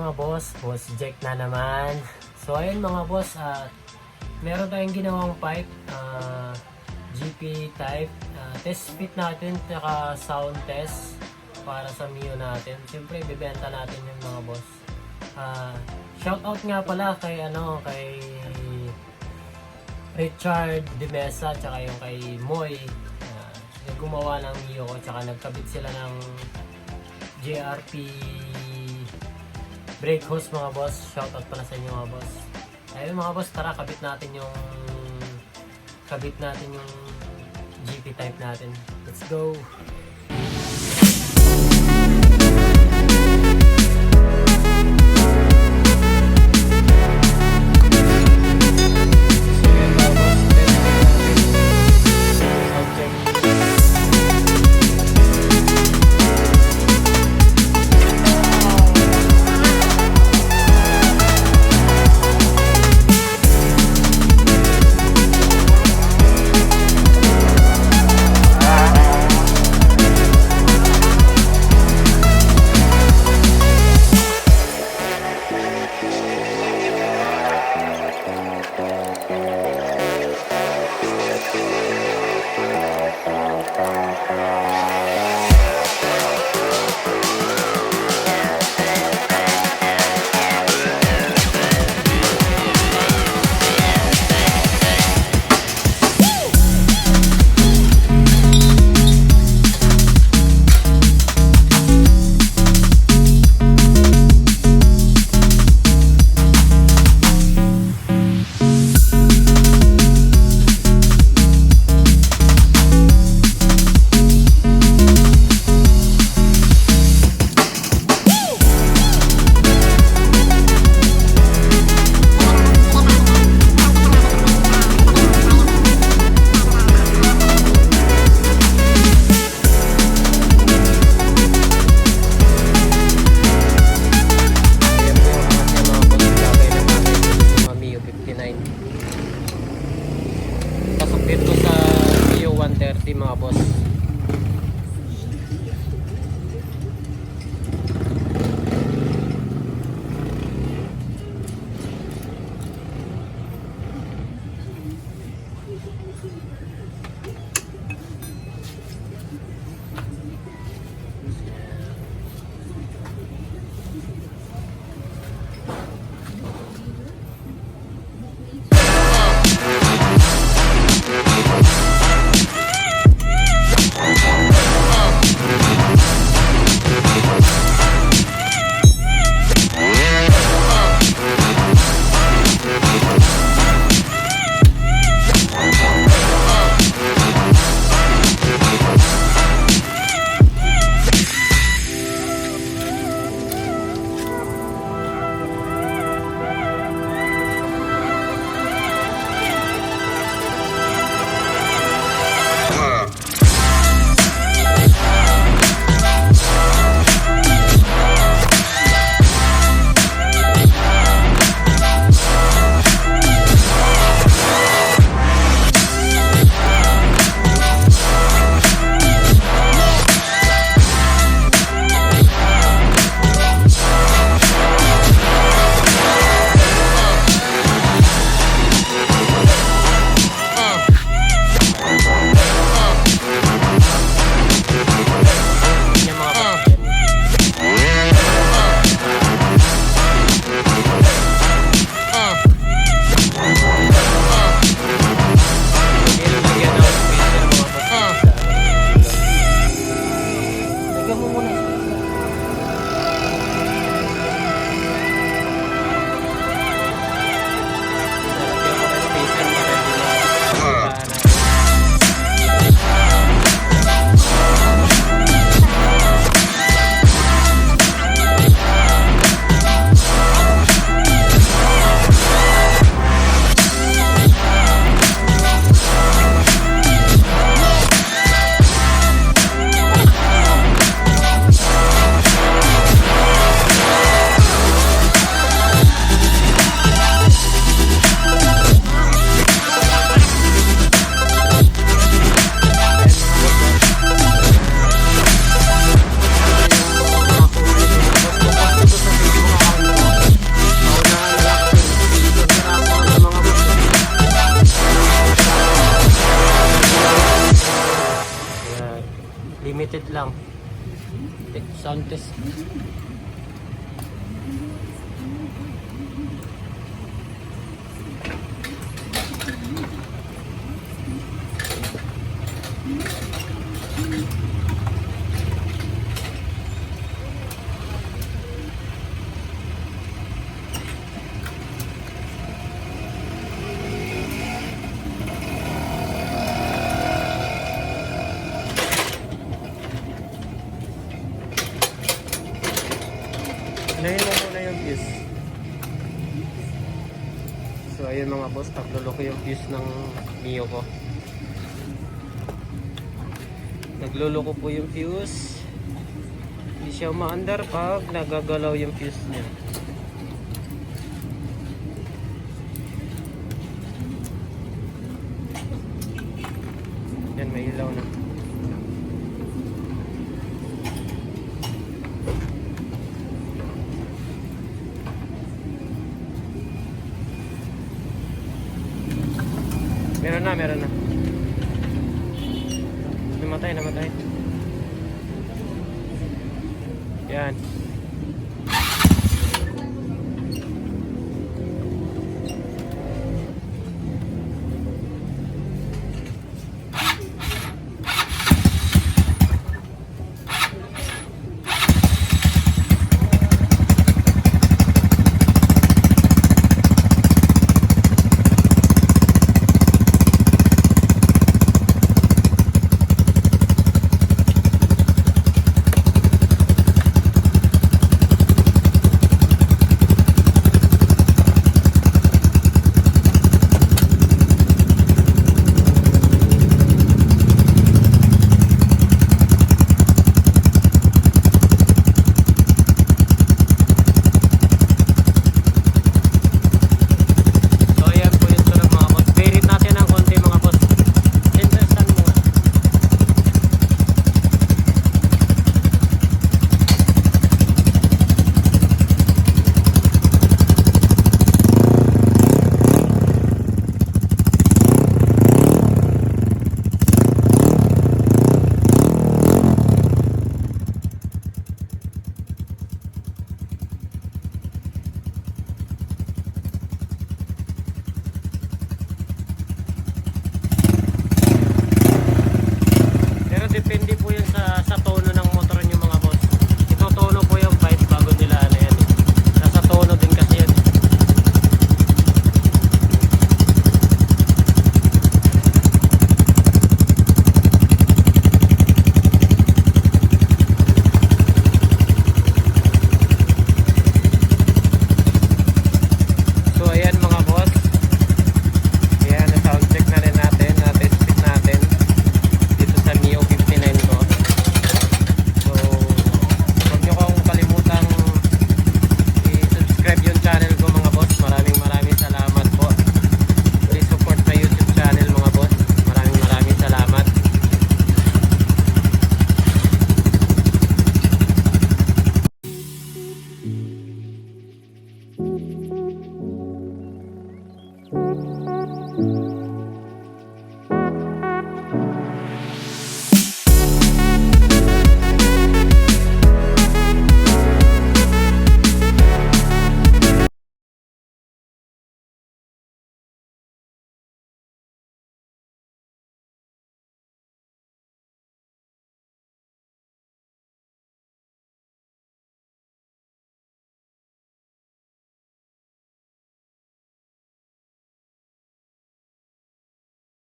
mga boss? Boss Jack na naman. So ayun mga boss, meron tayong ginawang pipe, GP type, test fit natin, tsaka sound test para sa Mio natin. Siyempre ibebenta natin yung mga boss. Shout out nga pala kay Richard De Mesa tsaka yung kay Moy, gumawa ng Mio ko, tsaka nagkabit sila ng JRP brake hose mga boss. Shoutout pala sa inyo mga boss. Ayun mga boss, tara kabit natin yung GP type natin. Let's go. Dito sa Mio 130 mga boss. Limited lang. Sound test. Unahin mo muna yung fuse. So ayun mga boss, naglolo ko yung fuse ng Mio ko. Naglolo ko po yung fuse. Hindi siya umaandar pag nagagalaw yung fuse niya. Yan, may ilaw na. Meron na, meron na. Namatay. Yan.